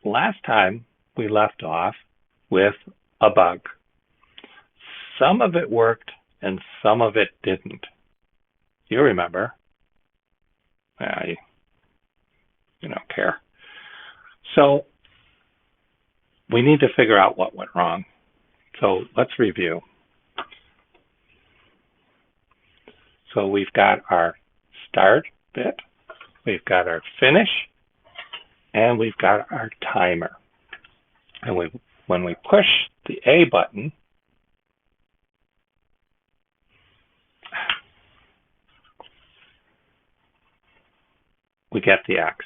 last time we left off with a bug. Some of it worked and some of it didn't. You remember. You don't care. So we need to figure out what went wrong. So let's review. So we've got our start bit, we've got our finish, and we've got our timer. And when we push the A button, we get the X.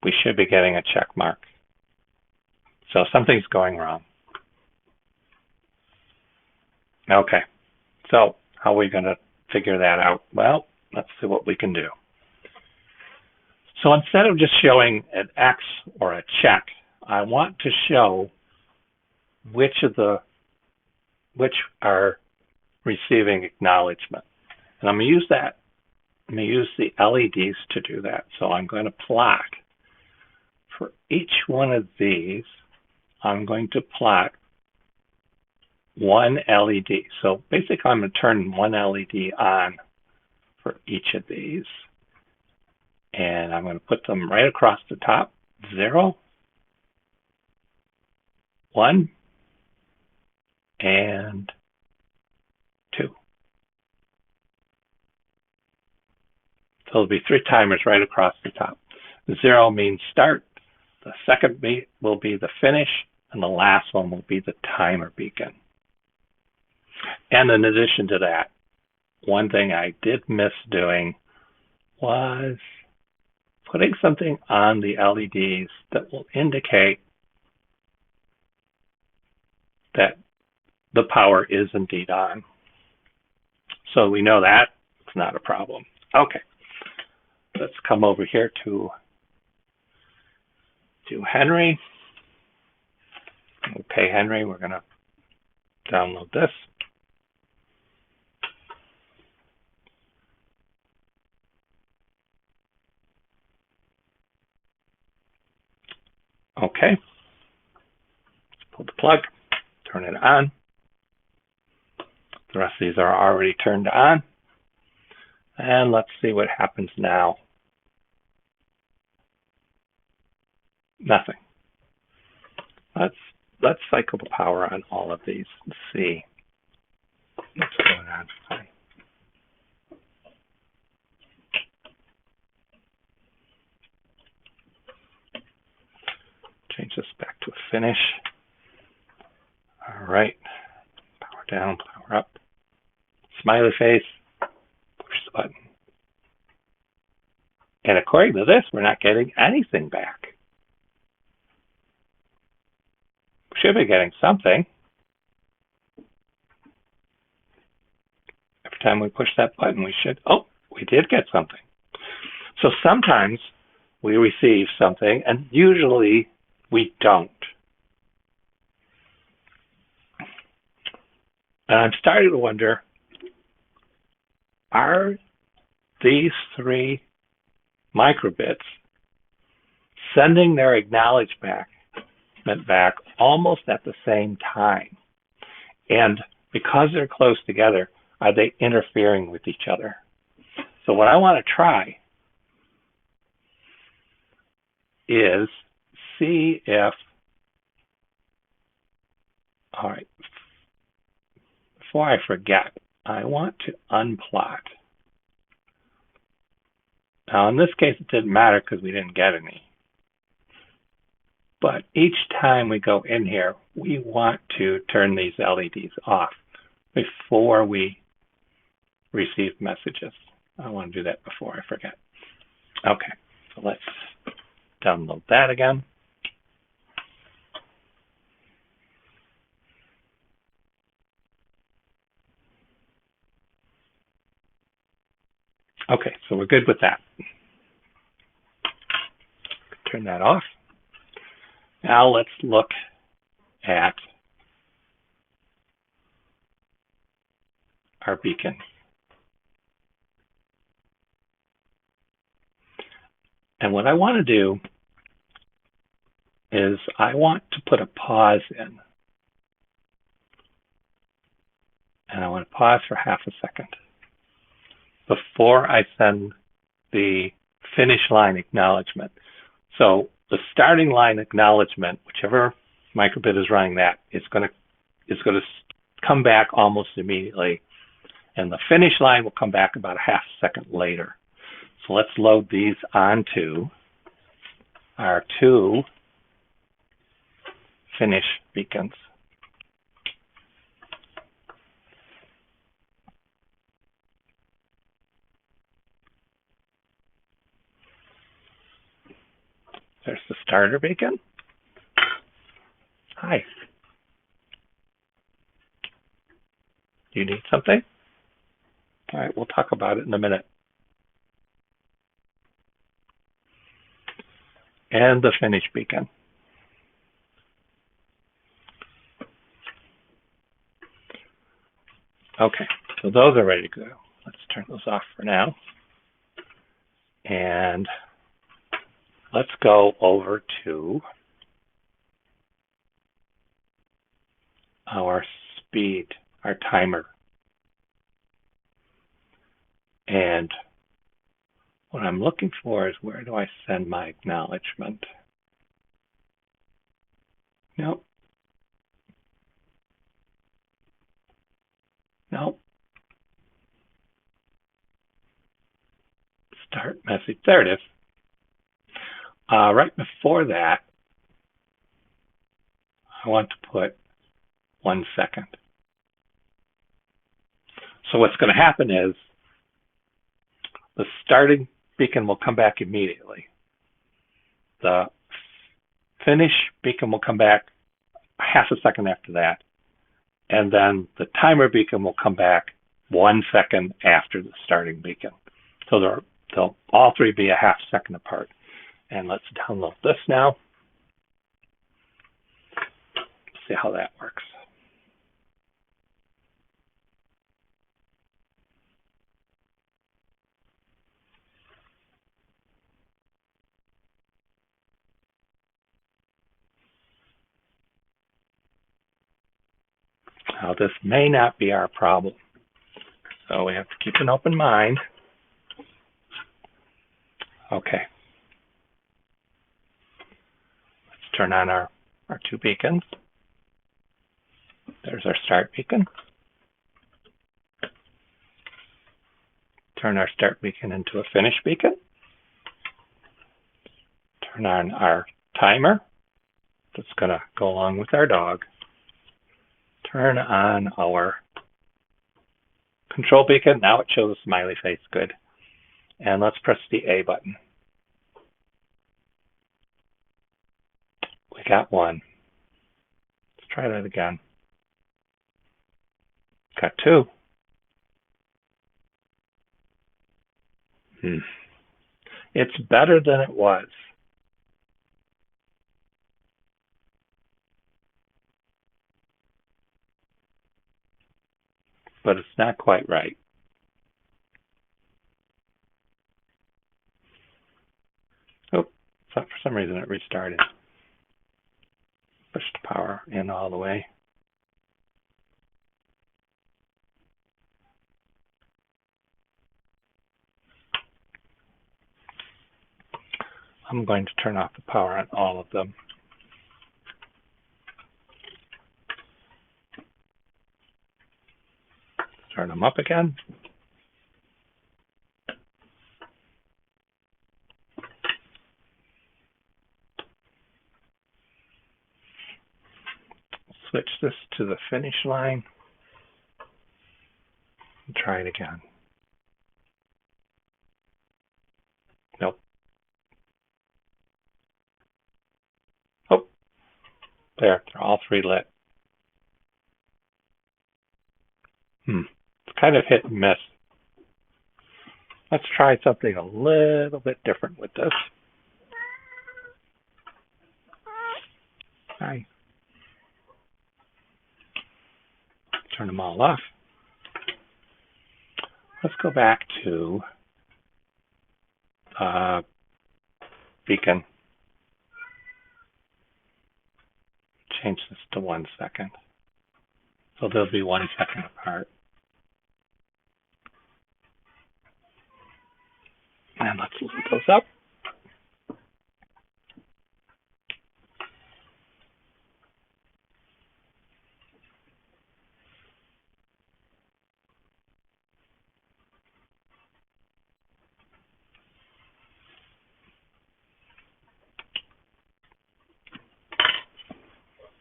We should be getting a check mark. So something's going wrong. Okay, so how are we going to figure that out? Well, let's see what we can do. So instead of just showing an X or a check, I want to show which are receiving acknowledgement. And I'm going to use that. I'm going to use the LEDs to do that. So I'm going to plot for each one of these. I'm going to plot one LED. So basically, I'm going to turn one LED on for each of these. And I'm going to put them right across the top. 0, 1, and 2. So there'll be 3 timers right across the top. 0 means start. The second beat will be the finish. And the last one will be the timer beacon. And in addition to that, one thing I did miss doing was putting something on the LEDs that will indicate that the power is indeed on. So we know that it's not a problem. Okay, let's come over here to Henry. Okay, Henry, we're going to download this. Okay, let's pull the plug, turn it on. The rest of these are already turned on. And let's see what happens now. Nothing. Let's cycle the power on all of these and see what's going on. Change this back to a finish. All right. Power down, power up. Smiley face. Push the button. And according to this, we're not getting anything back. We should be getting something. Every time we push that button, we did get something. So sometimes we receive something, and usually we don't. And I'm starting to wonder, are these 3 microbits sending their acknowledgement back almost at the same time? And because they're close together, are they interfering with each other? So what I want to try is see if, all right, before I forget, I want to unplot. Now, in this case, it didn't matter because we didn't get any. But each time we go in here, we want to turn these LEDs off before we receive messages. I want to do that before I forget. Okay, so let's download that again. Okay, so we're good with that. Turn that off. Now let's look at our beacon. And what I want to do is I want to put a pause in. And I want to pause for half a second before I send the finish line acknowledgement. So the starting line acknowledgement, whichever microbit is running that, is going to come back almost immediately. And the finish line will come back about a half second later. So let's load these onto our two finish beacons. There's the starter beacon. Hi. Do you need something? All right, we'll talk about it in a minute. And the finish beacon. Okay, so those are ready to go. Let's turn those off for now. And let's go over to our speed, our timer. And what I'm looking for is, where do I send my acknowledgement? Nope. Nope. Start message. There it is. Right before that, I want to put 1 second. So what's going to happen is the starting beacon will come back immediately. The finish beacon will come back half a second after that. And then the timer beacon will come back 1 second after the starting beacon. So they'll all three be a half second apart. And let's download this now. See how that works. Now, this may not be our problem, so we have to keep an open mind. Okay. Let's turn on our two beacons. There's our start beacon. Turn our start beacon into a finish beacon. Turn on our timer. That's going to go along with our dog. Turn on our control beacon. Now it shows a smiley face. Good. And let's press the A button. We got one. Let's try that again. Got two. It's better than it was. But it's not quite right. Oh, for some reason it restarted. Push the power in all the way. I'm going to turn off the power on all of them. Turn them up again. Switch this to the finish line and try it again. Nope. Oh, there, they're all three lit. It's kind of hit and miss. Let's try something a little bit different with this. Hi. Turn them all off. Let's go back to beacon. change this to 1 second. So they'll be 1 second apart. And let's load those up.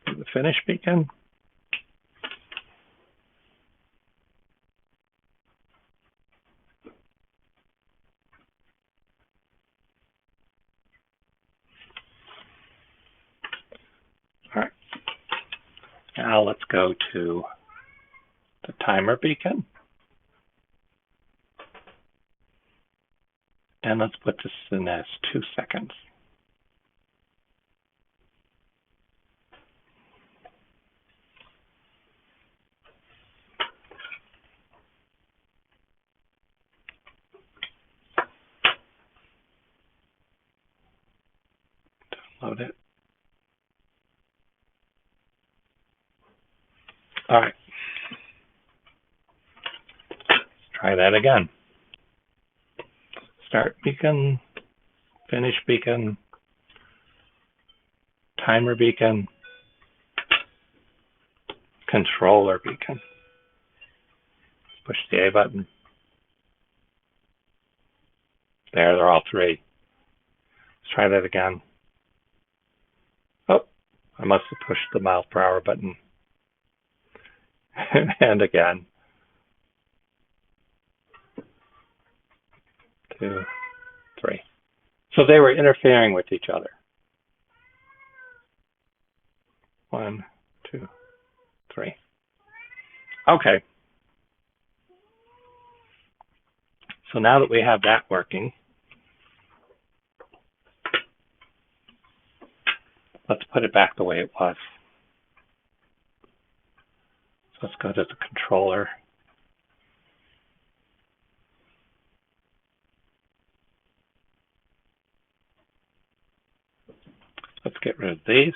The finish beacon. All right. Now let's go to the timer beacon. And let's put this in as 2 seconds. Download it. All right. Let's try that again. Start beacon, finish beacon, timer beacon, controller beacon. Push the A button. There, they're all 3. Let's try that again. Oh, I must have pushed the mile per hour button. And again. 2, 3. So they were interfering with each other. 1, 2, 3. Okay. So now that we have that working, let's put it back the way it was. So let's go to the controller. Let's get rid of these.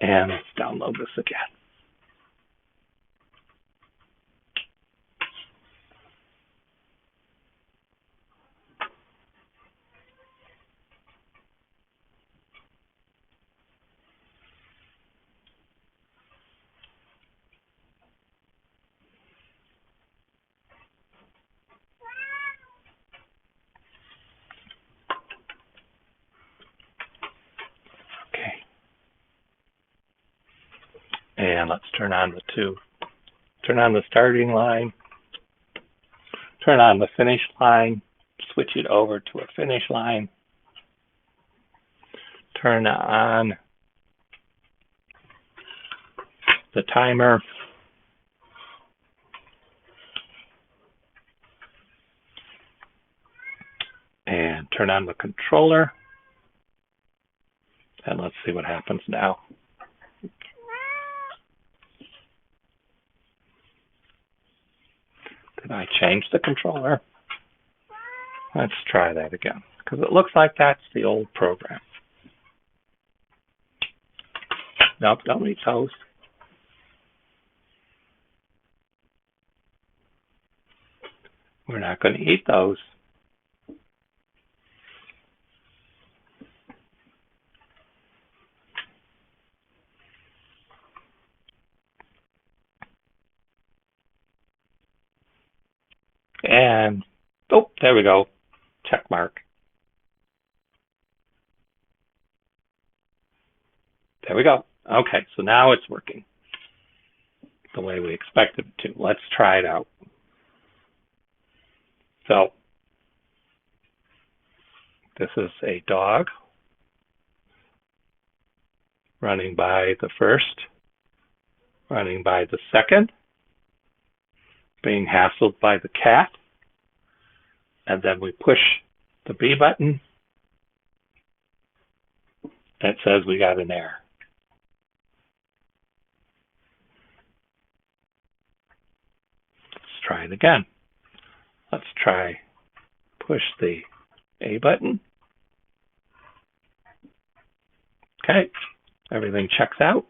And let's download this again. And let's turn on the starting line, turn on the finish line, switch it over to a finish line, turn on the timer, and turn on the controller, and let's see what happens now. Did I change the controller? Let's try that again, because it looks like that's the old program. Nope, don't eat those. We're not going to eat those. And, oh, there we go. Check mark. There we go. Okay, so now it's working the way we expected it to. Let's try it out. So, this is a dog running by the first, running by the second, being hassled by the cat, and then we push the B button. That says we got an error. Let's try it again. Let's try push the A button. Okay, everything checks out.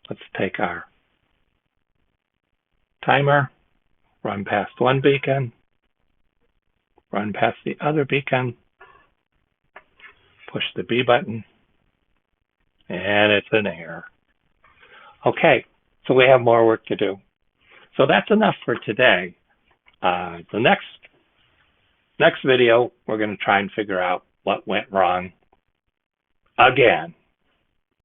Let's take our timer, run past one beacon, run past the other beacon, push the B button, and it's an error. Okay, so we have more work to do. So that's enough for today. The next video, we're going to try and figure out what went wrong again.